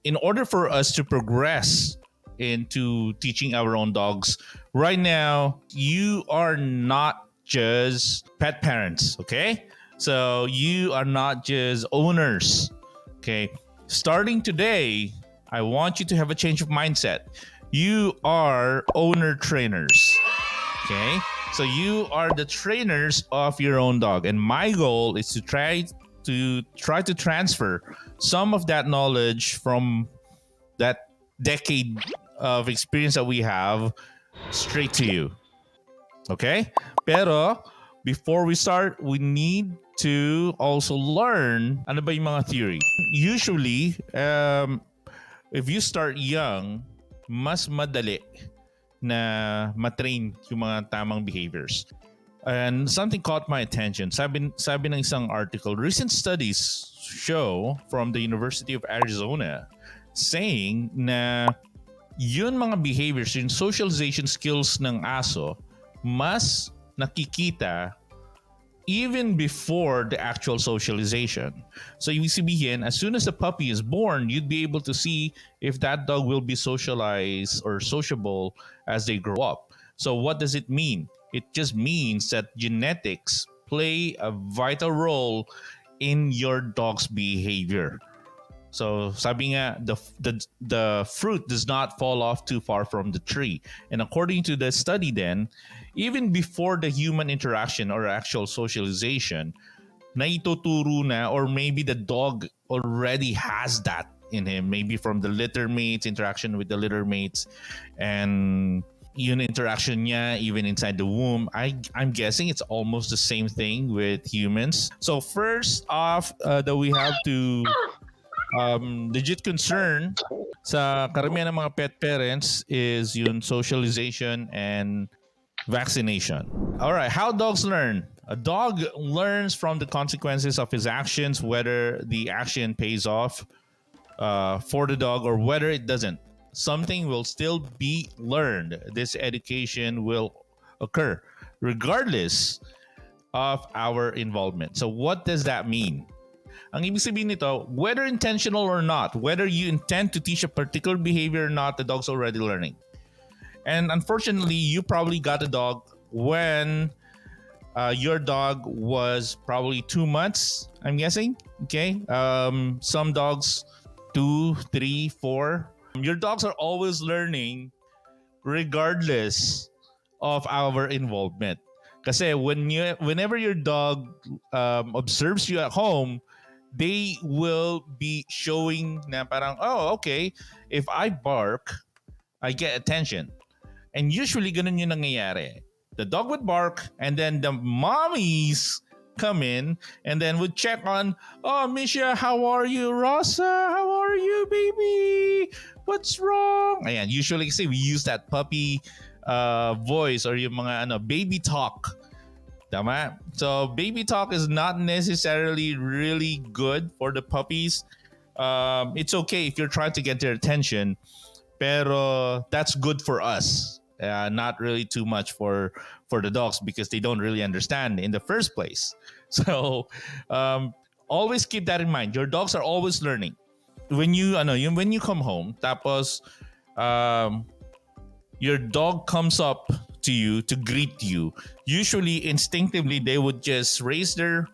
in order for us to progress into teaching our own dogs, right now, you are not just pet parents, okay? So you are not just owners, okay? Starting today, I want you to have a change of mindset. You are owner trainers, okay? So you are the trainers of your own dog, and my goal is to try to transfer some of that knowledge from that decade of experience that we have straight to you. Okay? Pero before we start, we need to also learn ano ba yung mga theory. Usually, if you start young, mas madali na matrain yung mga tamang behaviors. And something caught my attention. Sabi ng isang article, recent studies show from the University of Arizona saying na yun mga behaviors, yung socialization skills ng aso, mas nakikita even before the actual socialization. So ibig sabihin, as soon as the puppy is born, you'd be able to see if that dog will be socialized or sociable as they grow up. So what does it mean? It just means that genetics play a vital role in your dog's behavior. So sabi nga, the fruit does not fall off too far from the tree. And according to the study then, even before the human interaction or actual socialization, naituturo na, or maybe the dog already has that in him, maybe from the litter mates, interaction with the litter mates, and yun interaction niya even inside the womb. I'm guessing it's almost the same thing with humans. So first off, that we have to legit concern sa karamihan ng mga pet parents is yung socialization and vaccination. All right, how dogs learn. A dog learns from the consequences of his actions, whether the action pays off for the dog or whether it doesn't. Something will still be learned. This education will occur regardless of our involvement. So what does that mean? Ang ibig sabihin nito, whether intentional or not, whether you intend to teach a particular behavior or not, the dog's already learning. And unfortunately, you probably got a dog when your dog was probably 2 months, I'm guessing. Okay. Some dogs, 2, 3, 4. Your dogs are always learning regardless of our involvement. Kasi whenever your dog observes you at home, they will be showing na parang, oh, okay, if I bark, I get attention. And usually, ganun yung nangyayari. The dog would bark, and then the mommies come in, and then would check on, oh, Misha, how are you? Rosa, how are you, baby? What's wrong? Ayan, usually kasi we use that puppy voice or yung mga baby talk. Tama? So baby talk is not necessarily really good for the puppies. It's okay if you're trying to get their attention, pero that's good for us. Not really too much for the dogs because they don't really understand in the first place. So always keep that in mind. Your dogs are always learning. When you come home, tapos your dog comes up to you to greet you. Usually, instinctively, they would just raise their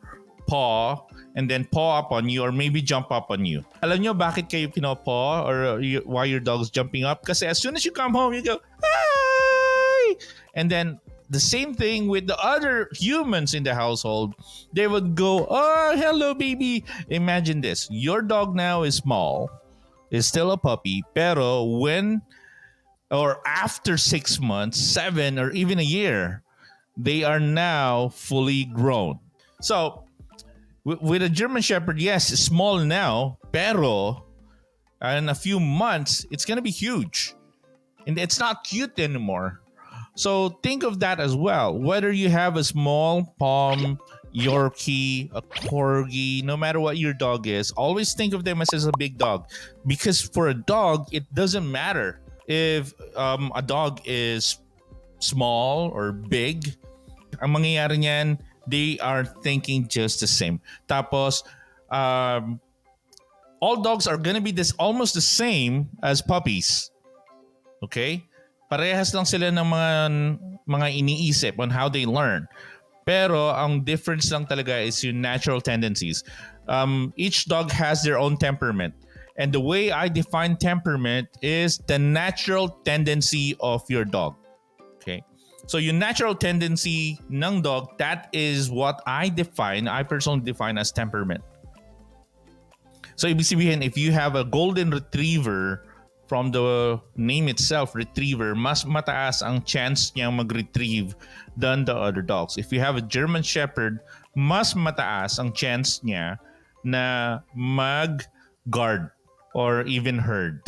paw and then paw up on you or maybe jump up on you. Alam nyo bakit kayo pinaw-paw or why your dog's jumping up? Kasi as soon as you come home, you go, hi! And then the same thing with the other humans in the household. They would go, oh, hello, baby. Imagine this. Your dog now is small, is still a puppy, pero when or after 6 months, 7, or even a year, they are now fully grown. So, with a German Shepherd, yes, it's small now, pero in a few months, it's going to be huge. And it's not cute anymore. So, think of that as well. Whether you have a small palm, Yorkie, a Corgi, no matter what your dog is, always think of them as a big dog. Because for a dog, it doesn't matter if a dog is small or big. Ang mangyayari niyan, they are thinking just the same. Tapos, all dogs are gonna be this almost the same as puppies. Okay? Parehas lang sila ng mga iniisip on how they learn. Pero ang difference lang talaga is yung natural tendencies. Each dog has their own temperament. And the way I define temperament is the natural tendency of your dog. Okay? So yung natural tendency ng dog, that is what I personally define as temperament. So ibig sabihin, if you have a golden retriever, from the name itself, retriever, mas mataas ang chance niyang mag-retrieve than the other dogs. If you have a German Shepherd, mas mataas ang chance niya na mag-guard or even herd.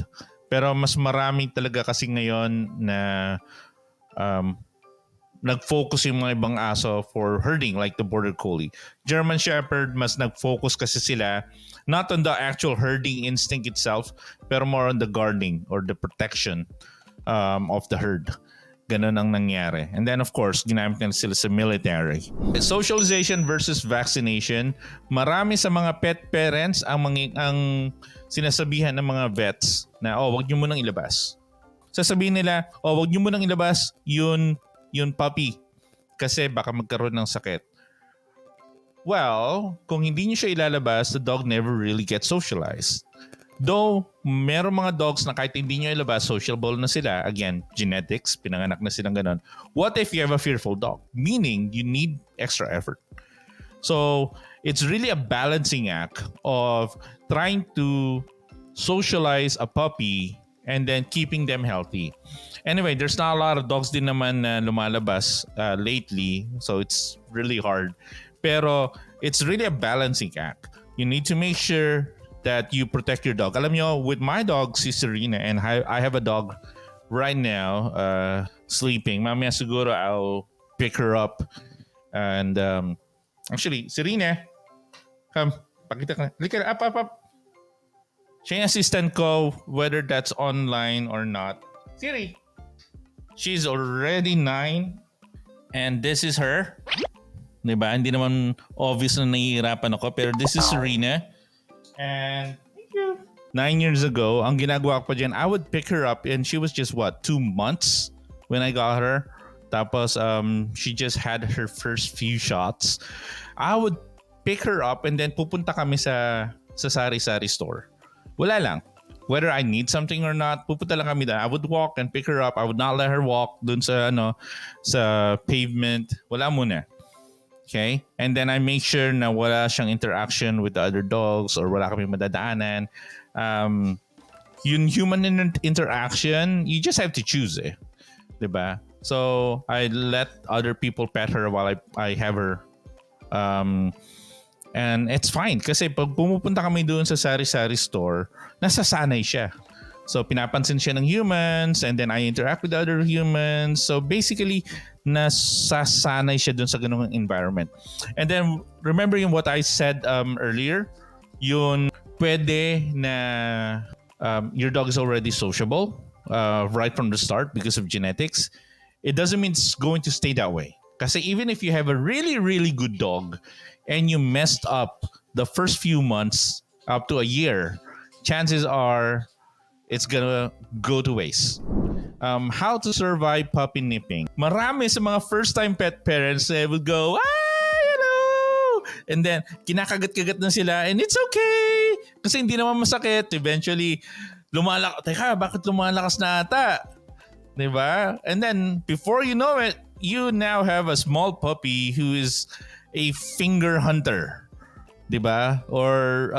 Pero mas marami talaga kasi ngayon na nag-focus yung mga ibang aso for herding like the Border Collie. German Shepherd, mas nag-focus kasi sila not on the actual herding instinct itself, pero more on the guarding or the protection of the herd. Ganun ang nangyari. And then of course, ginamit nila sila sa military. Socialization versus vaccination. Marami sa mga pet parents ang sinasabihan ng mga vets na, wag nyo munang ilabas. Sasabihin nila, wag nyo munang ilabas yun puppy kasi baka magkaroon ng sakit. Well, kung hindi nyo siya ilalabas, the dog never really gets socialized. Though, meron mga dogs na kahit hindi nyo ilabas, sociable na sila. Again, genetics, pinanganak na silang ganun. What if you have a fearful dog? Meaning, you need extra effort. So, it's really a balancing act of trying to socialize a puppy and then keeping them healthy. Anyway, there's not a lot of dogs din naman na lumalabas lately, so it's really hard. Pero it's really a balancing act. You need to make sure that you protect your dog. Alam nyo, with my dog, si Serena, and I have a dog right now sleeping. Mamaya siguro I'll pick her up. And actually, Serena, come, pakita ka. Lika, up. Siya yung assistant ko, whether that's online or not. Siri, she's already 9 and this is her. Diba? Hindi naman obvious na nahihirapan ako, pero this is Serena. And thank you. 9 years ago, ang ginagawa ko pa dyan, I would pick her up and she was just 2 months when I got her. Tapos she just had her first few shots. I would pick her up and then pupunta kami sa sari-sari store. Wala lang. Whether I need something or not, pupunta lang kami doon. I would walk and pick her up. I would not let her walk dun sa pavement. Wala muna. Okay? And then I make sure na wala siyang interaction with the other dogs or wala kami madadaanan. Yung human interaction, you just have to choose eh. Diba? So, I let other people pet her while I have her. And it's fine kasi pag pumupunta kami doon sa sari-sari store, nasasanay siya. So pinapansin siya ng humans and then I interact with other humans. So basically, nasasanay siya doon sa ganung environment. And then remember yung what I said earlier, yung pwede na your dog is already sociable right from the start because of genetics. It doesn't mean it's going to stay that way. Kasi even if you have a really, really good dog and you messed up the first few months up to a year, chances are it's gonna go to waste. How to survive puppy nipping. Marami sa mga first-time pet parents would go, hello! And then, kinakagat-kagat na sila and it's okay! Kasi hindi naman masakit. Eventually, bakit lumalakas na ata? Diba? And then, before you know it, you now have a small puppy who is a finger hunter. Diba? Or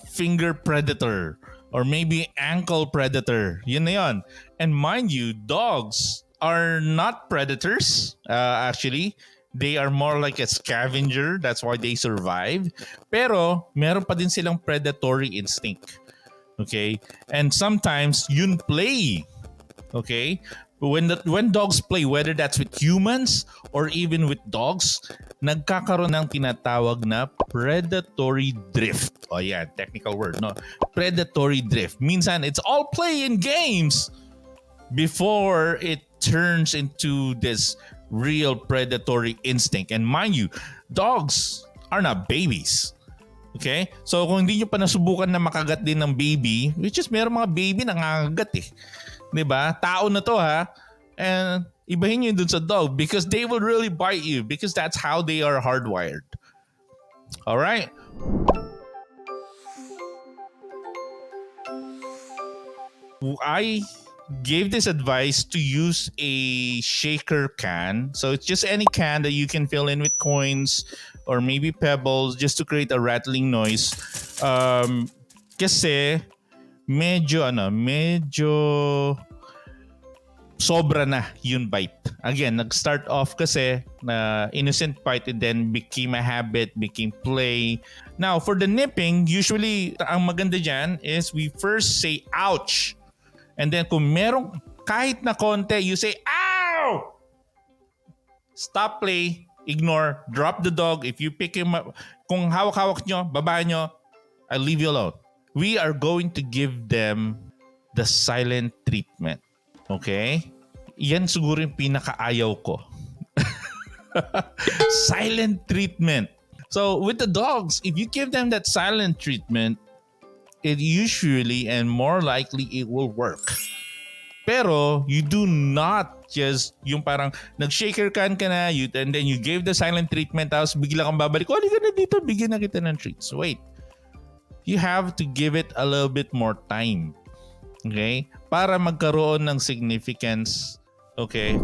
finger predator. Or maybe ankle predator. Yun na yun. And mind you, dogs are not predators, actually. They are more like a scavenger. That's why they survive. Pero, meron pa din silang predatory instinct. Okay? And sometimes, yun play. Okay? When dogs play, whether that's with humans or even with dogs, nagkakaroon ng tinatawag na predatory drift. Oh yeah, technical word, no? Predatory drift. Minsan, it's all play in games before it turns into this real predatory instinct. And mind you, dogs are not babies. Okay? So kung hindi nyo pa nasubukan na makagat din ng baby, which is meron mga baby na nangangagat eh. 'Di ba? Tao na to ha. And ibahin nyo dun sa dog because they will really bite you because that's how they are hardwired. All right? I gave this advice to use a shaker can. So it's just any can that you can fill in with coins or maybe pebbles just to create a rattling noise. Kasi medyo sobra na yung bite. Again, nag-start off kasi na innocent bite and then became a habit, became play. Now, for the nipping, usually ang maganda dyan is we first say ouch. And then kung merong kahit na konti, you say, ow! Stop play, ignore, drop the dog. If you pick him up, kung hawak-hawak nyo, baba nyo, I'll leave you alone. We are going to give them the silent treatment. Okay? Yan siguro yung pinakaayaw ko. Silent treatment. So with the dogs, if you give them that silent treatment, it usually and more likely it will work. Pero you do not just yung parang nag-shaker can ka na and then you gave the silent treatment tapos bigla kang babalik, oh, di ka na dito, bigyan na kita ng treats. Wait. You have to give it a little bit more time. Okay? Para magkaroon ng significance. Okay?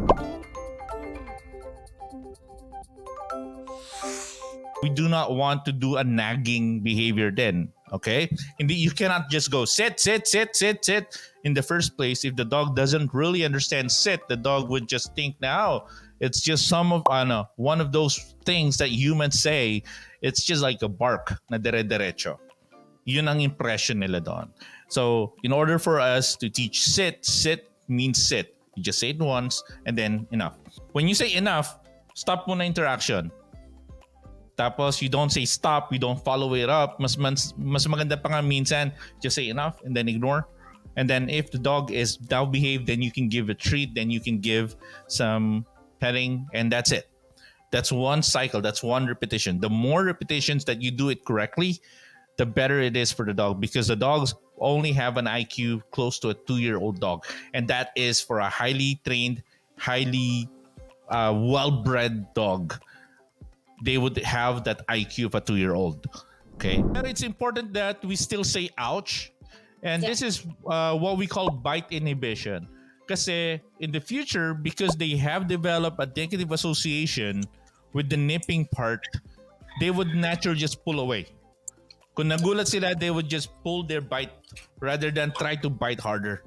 We do not want to do a nagging behavior then. Okay? You cannot just go sit in the first place. If the dog doesn't really understand sit, the dog would just think now it's just one of those things that humans say. It's just like a bark na dire-derecho. Yun ang impression nila doon. So in order for us to teach sit means sit. You just say it once and then enough. When you say enough, stop muna interaction. Tapos you don't say stop, you don't follow it up. Mas maganda pa nga minsan, just say enough and then ignore. And then if the dog is now behaved, then you can give a treat, then you can give some petting, and that's it. That's one cycle, that's one repetition. The more repetitions that you do it correctly, the better it is for the dog because the dogs only have an IQ close to a 2-year-old dog. And that is for a highly trained, highly well-bred dog. They would have that IQ of a 2-year-old. Okay. But it's important that we still say ouch. And this is what we call bite inhibition. Kasi in the future, because they have developed a negative association with the nipping part, they would naturally just pull away. Kung nagulat sila, they would just pull their bite rather than try to bite harder.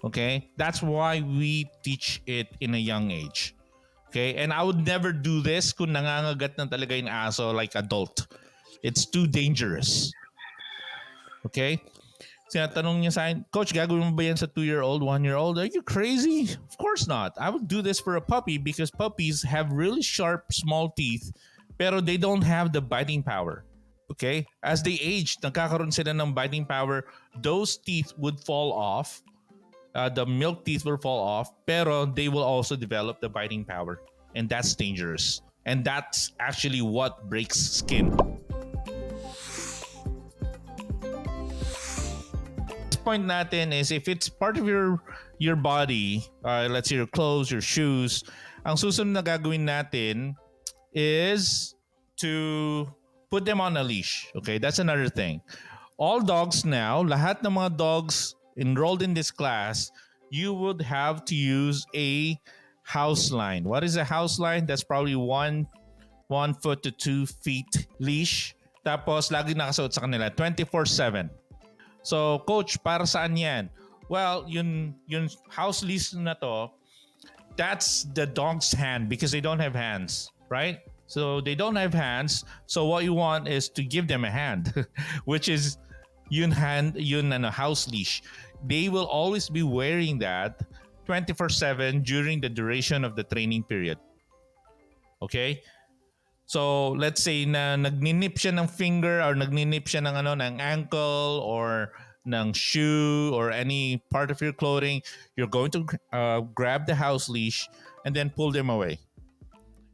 Okay? That's why we teach it in a young age. Okay? And I would never do this kung nangangagat na talaga yung aso like adult. It's too dangerous. Okay? Sinatanong niya sa akin, Coach, gagawin mo ba yan sa 2-year-old, 1-year-old? Are you crazy? Of course not. I would do this for a puppy because puppies have really sharp, small teeth, pero they don't have the biting power. Okay? As they age, nagkakaroon sila ng biting power. Those teeth would fall off. The milk teeth will fall off, pero they will also develop the biting power. And that's dangerous. And that's actually what breaks skin. Point natin is if it's part of your body, let's say your clothes, your shoes, ang susunod na gagawin natin is to put them on a leash. Okay, that's another thing. All dogs now, lahat ng mga dogs enrolled in this class, you would have to use a house line. What is a house line? That's probably 1 foot to 2 feet leash. Tapos lagi nakasuot sa kanila 24/7. So, coach, para saan yan? Well, yung house leash na to, that's the dog's hand because they don't have hands, right? So, they don't have hands. So, what you want is to give them a hand, which is yun house leash. They will always be wearing that 24/7 during the duration of the training period. Okay? So, let's say na nagninip siya ng finger or nagninip siya ng ankle or ng shoe or any part of your clothing, you're going to grab the house leash and then pull them away.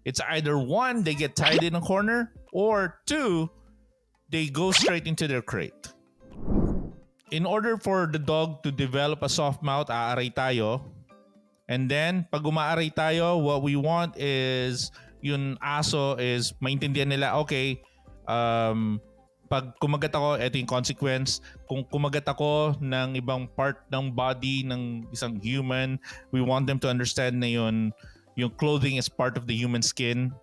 It's either 1, they get tied in a corner, or 2, they go straight into their crate. In order for the dog to develop a soft mouth, aaray tayo. And then, pag umaaray tayo, what we want is, yung aso is, maintindihan nila, okay, pag kumagat ako, ito yung consequence. Kung kumagat ako ng ibang part ng body ng isang human, we want them to understand na yung clothing is part of the human skin.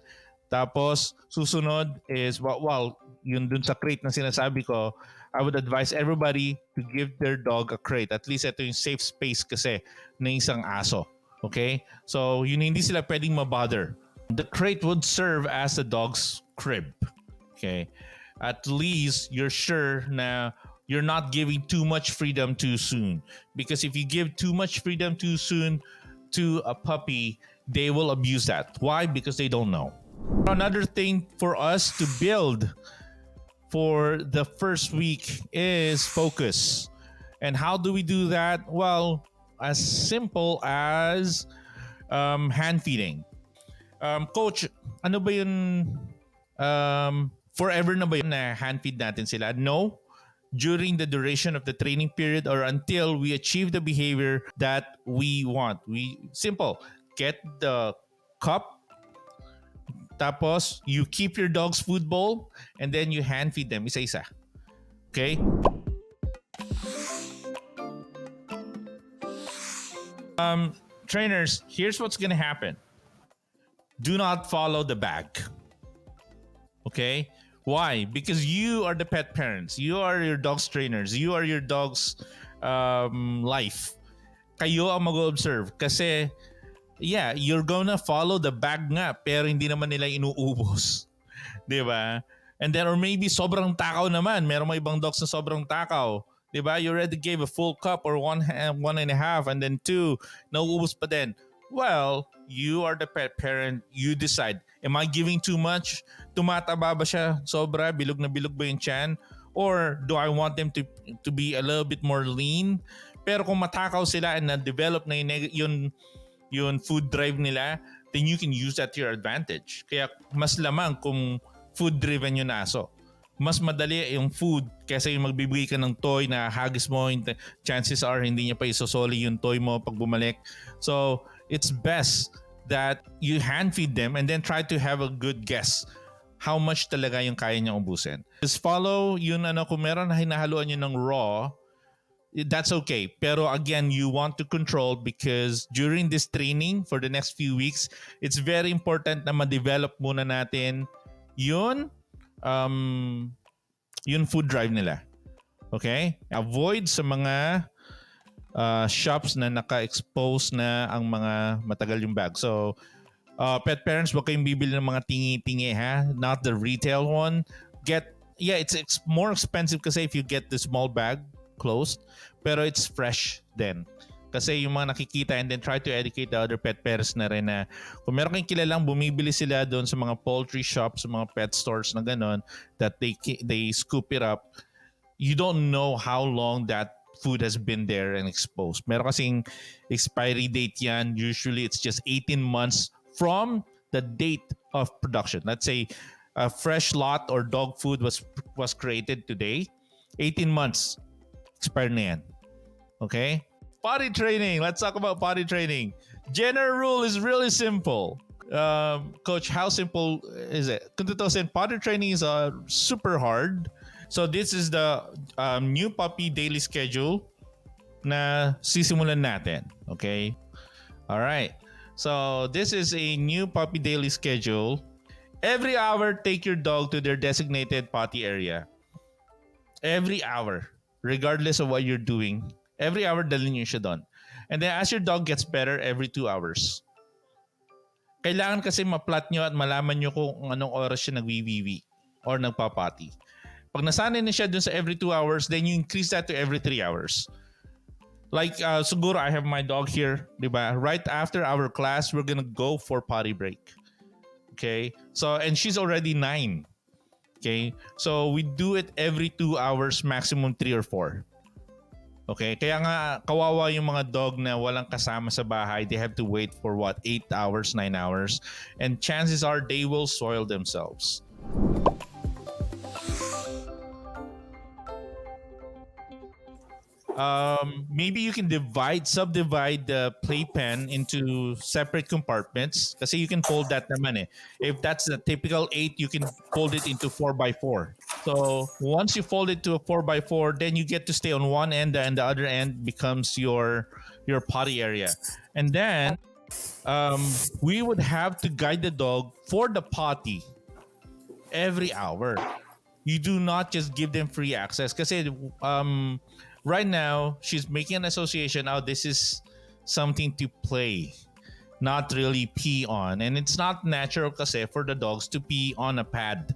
Tapos, susunod is, well, yun dun sa crate na sinasabi ko, I would advise everybody to give their dog a crate. At least ito yung safe space kasi ng isang aso. Okay? So, yun hindi sila pwedeng mabother. The crate would serve as the dog's crib. Okay? At least you're sure na you're not giving too much freedom too soon. Because if you give too much freedom too soon to a puppy, they will abuse that. Why? Because they don't know. Another thing for us to build for the first week is focus. And how do we do that? Well, as simple as hand feeding. Coach, ano ba yun? Forever na ba yun na hand feed natin sila? No. During the duration of the training period or until we achieve the behavior that we want. Simple. Get the cup. Tapos, you keep your dog's food bowl and then you hand feed them isa-isa. Okay? Trainers, here's what's gonna happen. Do not follow the bag. Okay? Why? Because you are the pet parents. You are your dog's trainers. You are your dog's life. Kayo ang mag-observe. Kasi, yeah, you're gonna follow the bag nga, pero hindi naman nila inuubos. Diba? And then, or maybe sobrang takaw naman. Meron mga ibang dogs na sobrang takaw. Diba? You already gave a full cup or one and a half and then two. Nauubos pa din. Well, you are the pet parent. You decide. Am I giving too much? Tumataba ba siya? Sobra? Bilog na bilog ba yung tiyan? Or do I want them to be a little bit more lean? Pero kung matakaw sila and na-develop na yung food drive nila, then you can use that to your advantage. Kaya mas lamang kung food-driven yung aso. Mas madali yung food kaysa yung magbibigay ka ng toy na hagis mo, chances are hindi niya pa isosoli yung toy mo pag bumalik. So, it's best that you hand feed them and then try to have a good guess how much talaga yung kaya niyang ubusin. Just follow yun kung meron na hinahaluan nyo ng raw, that's okay. Pero again, you want to control because during this training for the next few weeks, it's very important na ma-develop muna natin yun food drive nila. Okay? Avoid sa mga shops na naka-expose na ang mga matagal yung bag. So, pet parents, wag kayong bibili ng mga tingi-tingi ha. Not the retail one. It's more expensive kasi if you get the small bag closed. Pero it's fresh then. Kasi yung mga nakikita and then try to educate the other pet parents na rin na kung meron kayong kilalang bumibili sila doon sa mga poultry shops, sa mga pet stores na gano'n, that they scoop it up, you don't know how long that food has been there and exposed. Meron kasing expiry date yan. Usually it's just 18 months from the date of production. Let's say a fresh lot or dog food was created today. 18 months. Expired na yan. Okay? Potty training. Let's talk about potty training. General rule is really simple. Coach, how simple is it? Kung tutusin, potty training is super hard. So this is the new puppy daily schedule na sisimulan natin. Okay? All right. So this is a new puppy daily schedule. Every hour, take your dog to their designated potty area. Every hour, regardless of what you're doing. Every hour, dalhin nyo siya doon. And then as your dog gets better, every 2 hours. Kailangan kasi ma-plot nyo at malaman nyo kung anong oras siya nagwiwiwi or nagpapati. Pag nasanay na siya dun sa every 2 hours, then you increase that to every 3 hours. Like, siguro I have my dog here, di ba? Right after our class, we're gonna go for potty break. Okay? So, and she's already 9. Okay? So, we do it every 2 hours, maximum 3 or 4. Okay? Kaya nga, kawawa yung mga dog na walang kasama sa bahay. They have to wait for 8 hours, 9 hours. And chances are they will soil themselves. Maybe you can subdivide the playpen into separate compartments. Kasi you can fold that naman eh. If that's a typical 8, you can fold it into 4 by 4. So once you fold it to a 4 by 4, then you get to stay on one end, and the other end becomes your potty area. And then we would have to guide the dog for the potty every hour. You do not just give them free access. Kasi right now, she's making an association. Oh, this is something to play, not really pee on. And it's not natural kasi for the dogs to pee on a pad.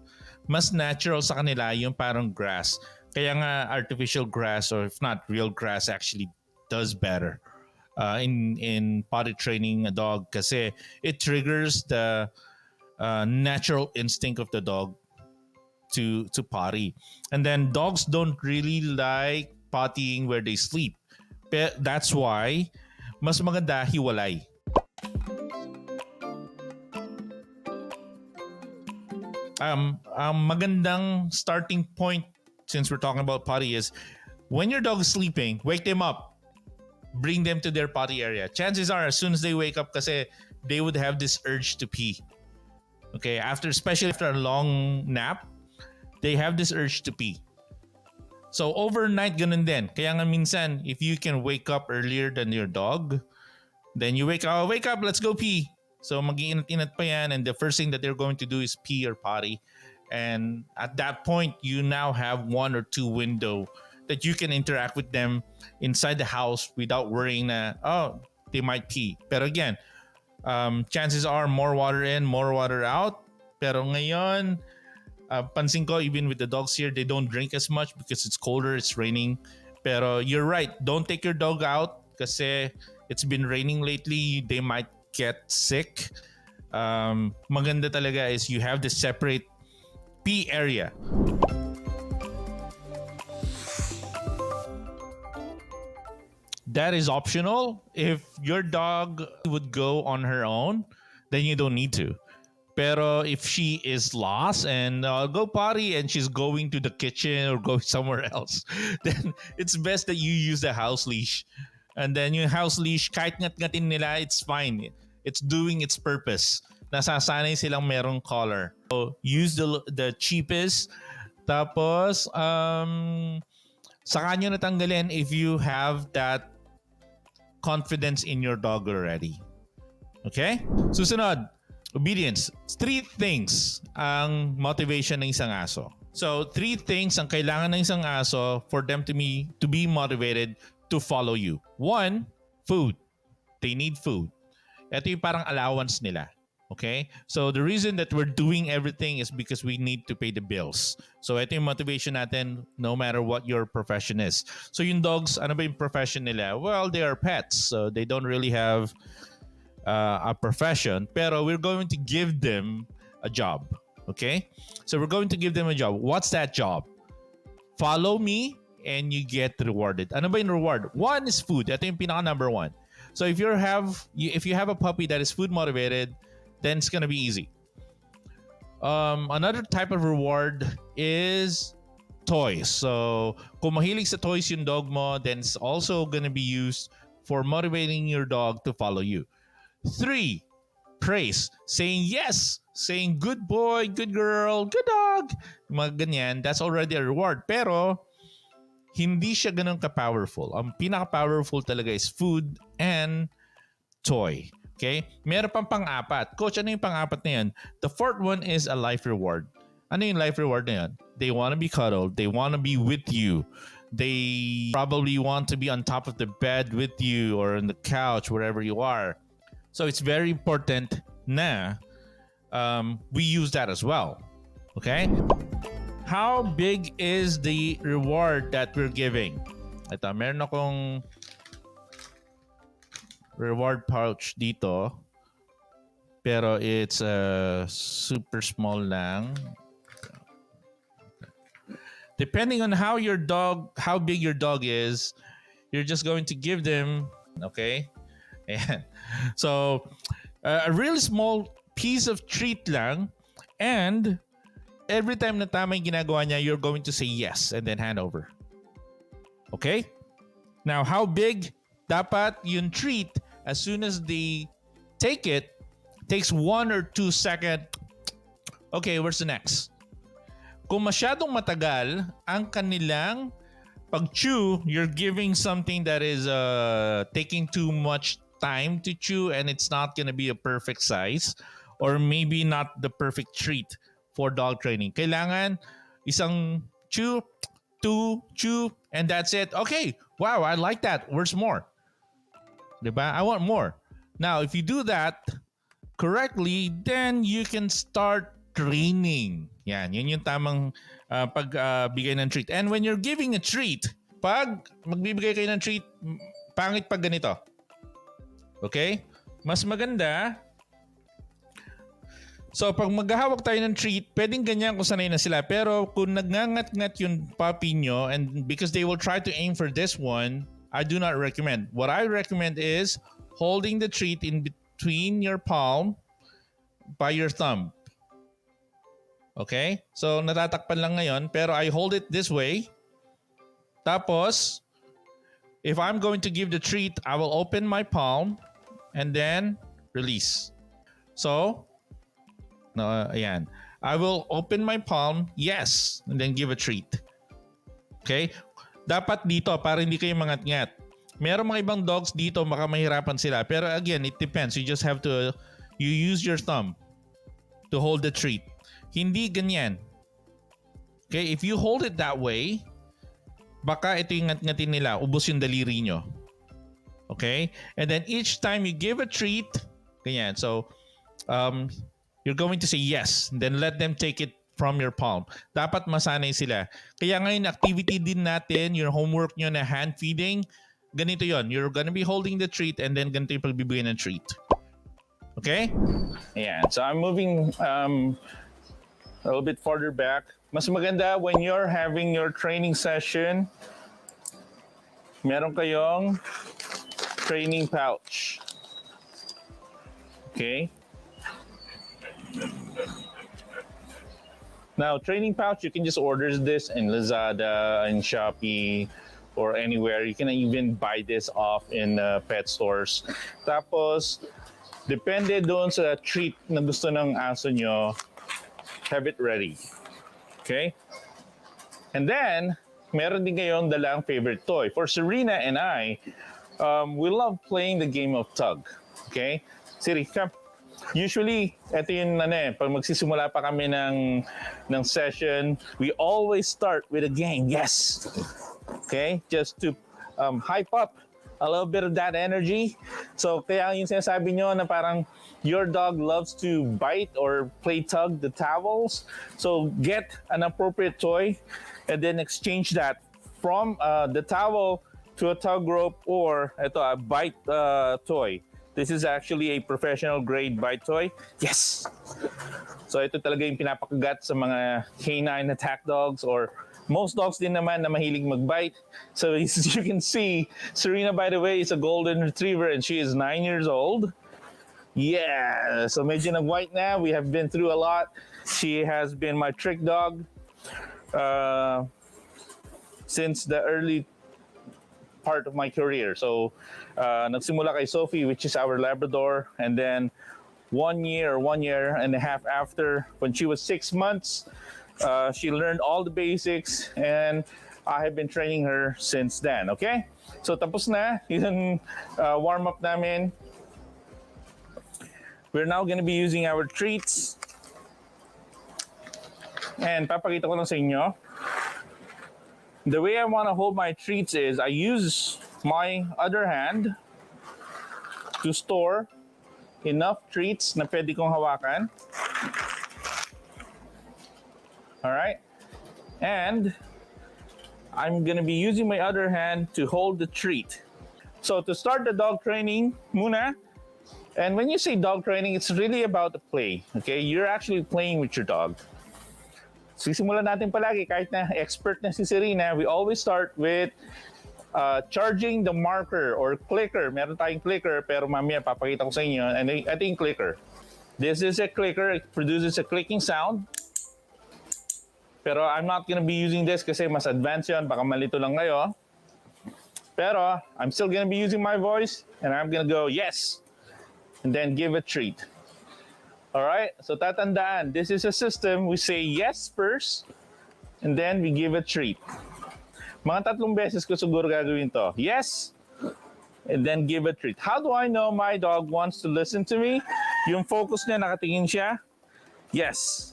Mas natural sa kanila yung parang grass. Kaya nga artificial grass, or if not real grass, actually does better in potty training a dog kasi it triggers the natural instinct of the dog to potty. And then dogs don't really like pottying where they sleep. That's why mas maganda hiwalay. Magandang starting point, since we're talking about potty, is when your dog is sleeping, wake them up. Bring them to their potty area. Chances are, as soon as they wake up, kasi they would have this urge to pee. Okay, especially after a long nap, they have this urge to pee. So overnight, ganun din. Kaya nga minsan, if you can wake up earlier than your dog, then you wake up, let's go pee. So mag-iinat-inat pa yan, and the first thing that they're going to do is pee or potty. And at that point, you now have 1 or 2 window that you can interact with them inside the house without worrying that, oh, they might pee. Pero again, chances are more water in, more water out. Pero ngayon, pansin ko, even with the dogs here, they don't drink as much because it's colder, it's raining. Pero you're right, don't take your dog out kasi it's been raining lately. They might get sick. Maganda talaga is you have this separate pee area. That is optional. If your dog would go on her own, then you don't need to. Pero if she is lost and go potty and she's going to the kitchen or go somewhere else, then it's best that you use the house leash. And then yung house leash, kahit ngat-ngatin nila, it's fine. It's doing its purpose. Nasasanay silang merong collar. So use the cheapest. Tapos, saka nyo natanggalin if you have that confidence in your dog already. Okay? Susunod, obedience. 3 things ang motivation ng isang aso. So 3 things ang kailangan ng isang aso for them to be motivated to follow you. 1, food. They need food. Ito yung parang allowance nila. Okay? So the reason that we're doing everything is because we need to pay the bills. So ito yung motivation natin no matter what your profession is. So yung dogs, ano ba yung profession nila? Well, they are pets. So they don't really have a profession. Pero we're going to give them a job. Okay? So we're going to give them a job. What's that job? Follow me and you get rewarded. Ano ba yung reward? 1 is food. Ito yung pinaka number 1. So if you have a puppy that is food motivated, then it's gonna be easy. Another type of reward is toys. So kung mahilig sa toys yung dog mo, then it's also gonna be used for motivating your dog to follow you. 3, praise. Saying yes. Saying good boy, good girl, good dog. Mga ganyan, that's already a reward. Pero hindi siya ganun ka-powerful. Ang pinaka-powerful talaga is food and toy. Okay? Meron pang pang-apat. Coach, ano yung pang-apat na yan? The 4th one is a life reward. Ano yung life reward na yan? They want to be cuddled. They want to be with you. They probably want to be on top of the bed with you or on the couch, wherever you are. So it's very important na we use that as well. Okay? How big is the reward that we're giving? Ito, meron akong reward pouch dito. Pero it's super small lang. Depending on how big your dog is, you're just going to give them, okay? And so, a really small piece of treat lang, and every time na tama yung ginagawa niya, you're going to say yes and then hand over. Okay? Now, how big? Dapat yung treat, as soon as they take it, takes 1 or 2 seconds. Okay, where's the next? Kung masyadong matagal ang kanilang pag-chew, you're giving something that is taking too much time to chew and it's not gonna be a perfect size or maybe not the perfect treat for dog training. Kailangan isang chew, two, chew, and that's it. Okay, wow, I like that. Where's more? Diba? I want more. Now, if you do that correctly, then you can start training. Yan yung tamang pagbigay ng treat. And when you're giving a treat, pag magbibigay kayo ng treat, pangit pag ganito. Okay? Mas maganda. So, pag maghahawak tayo ng treat, pwedeng ganyan kung sanay na sila. Pero kung nagngangat-ngat yung puppy nyo, and because they will try to aim for this one, I do not recommend. What I recommend is holding the treat in between your palm by your thumb. Okay? So, natatakpan lang ngayon, pero I hold it this way. Tapos, if I'm going to give the treat, I will open my palm and then release. So, ayan. I will open my palm, yes, and then give a treat. Okay? Dapat dito para hindi kayo mangat-ngat. Meron mga ibang dogs dito, baka mahirapan sila. Pero again, it depends. You just have to, you use your thumb to hold the treat. Hindi ganyan. Okay? If you hold it that way, baka ito yung ngat-ngatin nila, ubos yung daliri nyo. Okay? And then each time you give a treat, ganyan. So, you're going to say yes. Then let them take it from your palm. Dapat masanay sila. Kaya ngayon, activity din natin, your homework nyo na hand feeding, ganito yon. You're gonna be holding the treat and then ganito yung pagbibigay ng treat. Okay? Ayan. So I'm moving a little bit farther back. Mas maganda when you're having your training session, meron kayong training pouch. Okay? Now, training pouch, you can just order this in Lazada, in Shopee, or anywhere. You can even buy this off in pet stores. Tapos, depende doon sa treat na gusto ng aso nyo, have it ready. Okay? And then, meron din kayong dalang favorite toy. For Serena and I, we love playing the game of tug. Okay? Siri, come. Usually, ito yung pag magsisimula pa kami ng session, we always start with a game. Yes! Okay? Just to hype up a little bit of that energy. So, kaya yung sinasabi nyo na parang your dog loves to bite or play tug the towels. So, get an appropriate toy and then exchange that from the towel to a tug rope or a bite toy. This is actually a professional grade bite toy. Yes! So ito talaga yung pinapakagat sa mga canine attack dogs or most dogs din naman na mahilig magbite. So as you can see, Serena, by the way, is a golden retriever and she is 9 years old. Yeah! So medyo nag-white na. We have been through a lot. She has been my trick dog since the early part of my career. So, nagsimula kay Sophie, which is our Labrador, and then 1 year and a half after, when she was 6 months, she learned all the basics, and I have been training her since then. Okay? So, tapos na yung warm-up namin. We're now gonna be using our treats. And papakita ko lang sa inyo. The way I want to hold my treats is I use my other hand to store enough treats na pwede kong hawakan. All right? And I'm going to be using my other hand to hold the treat. So to start the dog training muna, and when you say dog training, it's really about the play. Okay? You're actually playing with your dog. Sisimulan natin palagi, kahit na expert na si Serena, we always start with charging the marker or clicker. Meron tayong clicker, pero mamaya papakita ko sa inyo. And I think clicker. This is a clicker. It produces a clicking sound. Pero I'm not gonna be using this kasi mas advanced yun. Baka malito lang kayo. Pero I'm still gonna be using my voice, and I'm gonna go yes, and then give a treat. All right, so tatandaan, this is a system. We say yes first, and then we give a treat. Mga 3 beses ko siguro gagawin to. Yes, and then give a treat. How do I know my dog wants to listen to me? Yung focus niya, nakatingin siya. Yes.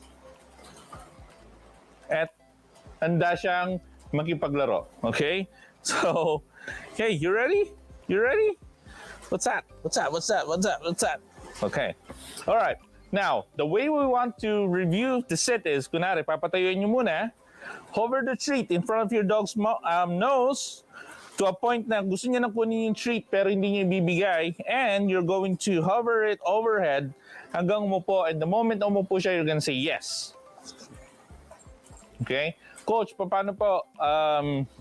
At handa siyang makipaglaro. Okay? So, hey, you ready? You ready? What's that? What's that? What's that? What's that? What's that? Okay. All right. Now, the way we want to review the sit is, kunwari, papatayuin nyo muna, hover the treat in front of your dog's nose to a point na gusto niya na kunin yung treat pero hindi niya ibibigay, and you're going to hover it overhead hanggang umupo, and the moment na umupo siya, you're gonna say yes. Okay? Coach, paano po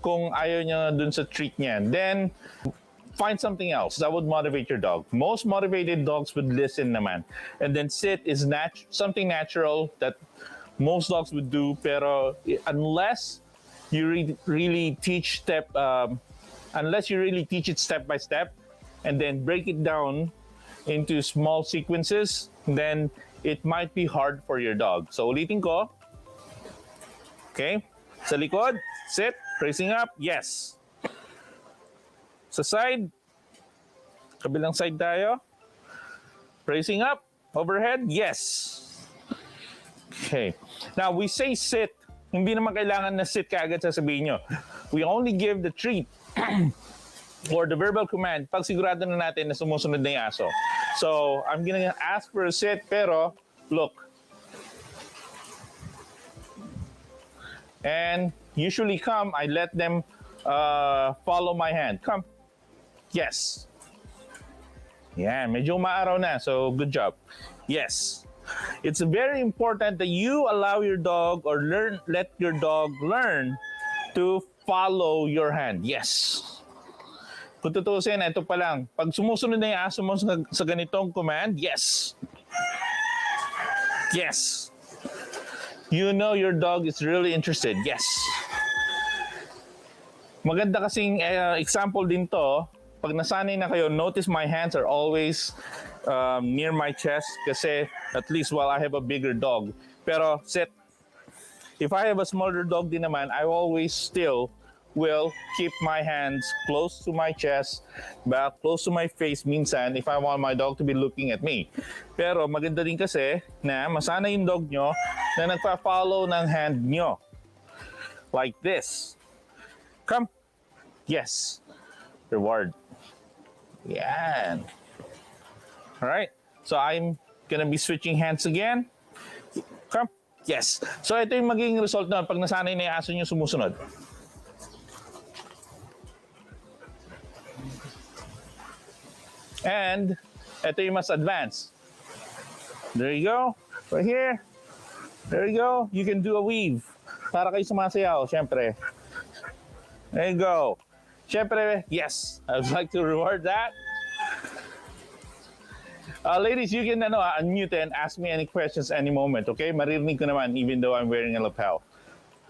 kung ayaw niya dun sa treat niya? Then, find something else that would motivate your dog. Most motivated dogs would listen naman. And then sit is something natural that most dogs would do, pero unless you really teach it step by step and then break it down into small sequences, then it might be hard for your dog. So ulitin ko. Okay? Sa likod, sit, raising up, yes. Sa side, kabilang side tayo. Raising up, overhead, yes. Okay. Now, we say sit. Hindi naman kailangan na sit kaagad sasabihin nyo. We only give the treat or the verbal command pag sigurado na natin na sumusunod na yung aso. So, I'm gonna ask for a sit, pero look. And usually I let them follow my hand. Come. Yes. Yeah, medyo maaraw na, so good job. Yes. It's very important that you allow your dog or let your dog learn to follow your hand. Yes. Kung tutusin, ito pa lang. Pag sumusunod na yung aso mo sa ganitong command, yes. Yes. You know your dog is really interested. Yes. Maganda kasing example din to. Pag nasanay na kayo, notice my hands are always near my chest kasi at least while I have a bigger dog. Pero sit. If I have a smaller dog din naman, I always still will keep my hands close to my chest, back close to my face minsan if I want my dog to be looking at me. Pero maganda din kasi na masanay yung dog nyo na nagpa-follow ng hand nyo. Like this. Come. Yes. Reward. Yan. Alright. So I'm gonna be switching hands again. Come. Yes. So ito yung magiging result na pag nasanay na yung aso nyo sumusunod. And ito yung mas advanced. There you go. Right here. There you go. You can do a weave. Para kayo sumasayaw, syempre. There you go. Syempre, yes. I would like to reward that. Ladies, you can unmute and ask me any questions any moment, okay? Maririnig ko naman even though I'm wearing a lapel.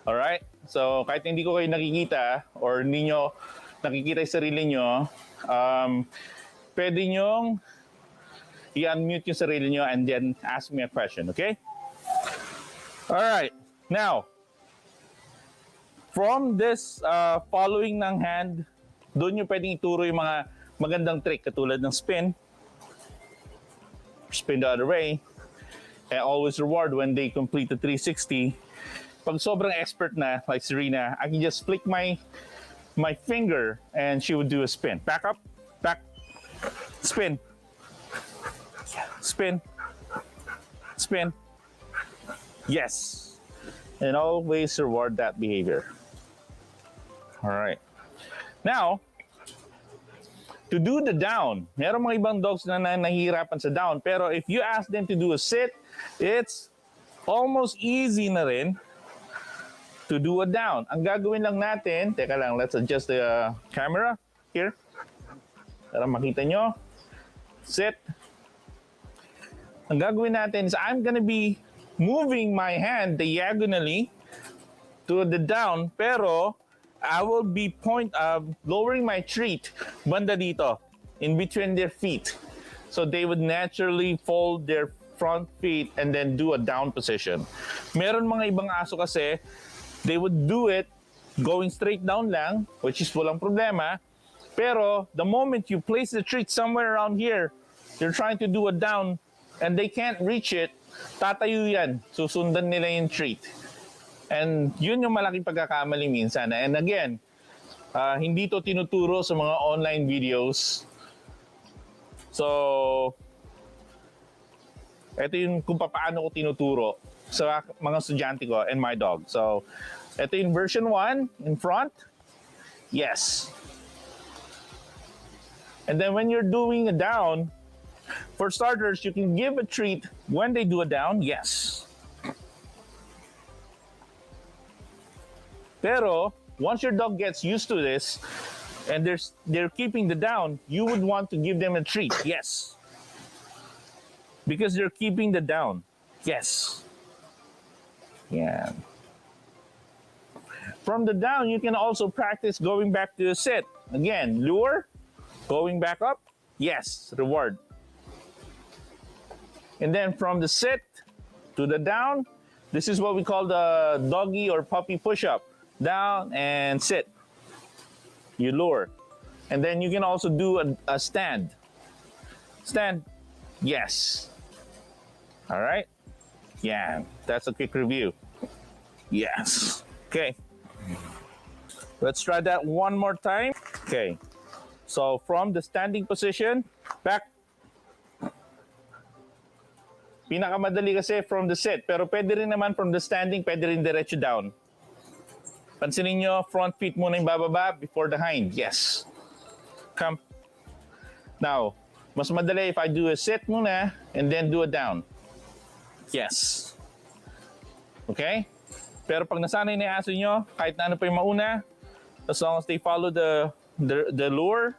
Alright? So, kahit hindi ko kayo nakikita or hindi nyo nakikita yung sarili nyo, pwede nyong i-unmute yung sarili nyo and then ask me a question, okay? Alright. Now, from this following ng hand, doon nyo pwedeng ituro yung mga magandang trick katulad ng spin the other way, and always reward when they complete the 360. Pag sobrang expert na, like Serena, I can just flick my finger and she would do a spin. Back up, back, spin, spin, spin. Yes. And always reward that behavior. All right. Now, to do the down, meron mga ibang dogs na nahihirapan sa down, pero if you ask them to do a sit, it's almost easy na rin to do a down. Ang gagawin lang natin, teka lang, let's adjust the camera here para makita nyo. Sit. Ang gagawin natin is I'm gonna be moving my hand diagonally to the down, pero I will be lowering my treat banda dito, in between their feet. So they would naturally fold their front feet and then do a down position. Meron mga ibang aso kasi, they would do it going straight down lang, which is walang problema. Pero the moment you place the treat somewhere around here, you're trying to do a down and they can't reach it, tatayo yan. Susundan nila yung treat. And yun yung malaking pagkakamali minsan. And again, hindi to tinuturo sa mga online videos. So, ito yung kung paano ko tinuturo sa mga estudyante ko and my dog. So, ito yung version 1 in front. Yes. And then when you're doing a down, for starters, you can give a treat when they do a down. Yes. Pero once your dog gets used to this and they're keeping the down, you would want to give them a treat. Yes. Because they're keeping the down. Yes. Yeah. From the down, you can also practice going back to the sit. Again, lure, going back up. Yes, reward. And then from the sit to the down, this is what we call the doggy or puppy push-up. Down and sit. You lure. And then you can also do a stand. Stand. Yes. All right. Yeah, that's a quick review. Yes. Okay. Let's try that one more time. Okay. So from the standing position, back. Pinakamadali kasi from the sit. Pero pwede rin naman from the standing, pwede rin diretso down. Pansinin nyo, front feet muna yung bababa before the hind. Yes. Come. Now, mas madali if I do a sit muna and then do a down. Yes. Okay? Pero pag nasanay na yung aso nyo, kahit na ano pa yung mauna, as long as they follow the lure,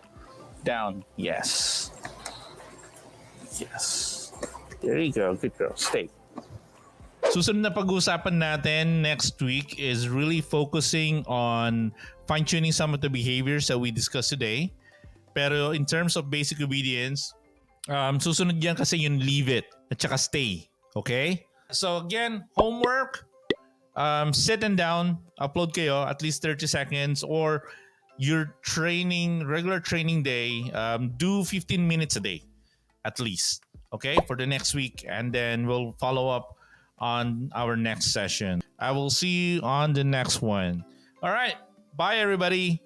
down. Yes. Yes. There you go. Good girl. Stay. Susunod na pag-uusapan natin next week is really focusing on fine-tuning some of the behaviors that we discussed today. Pero in terms of basic obedience, susunod yan kasi yung leave it at saka stay. Okay? So again, homework, sit and down, upload kayo at least 30 seconds or your training, regular training day, do 15 minutes a day at least. Okay? For the next week, and then we'll follow up on our next session. I will see you on the next one. All right. Bye, everybody.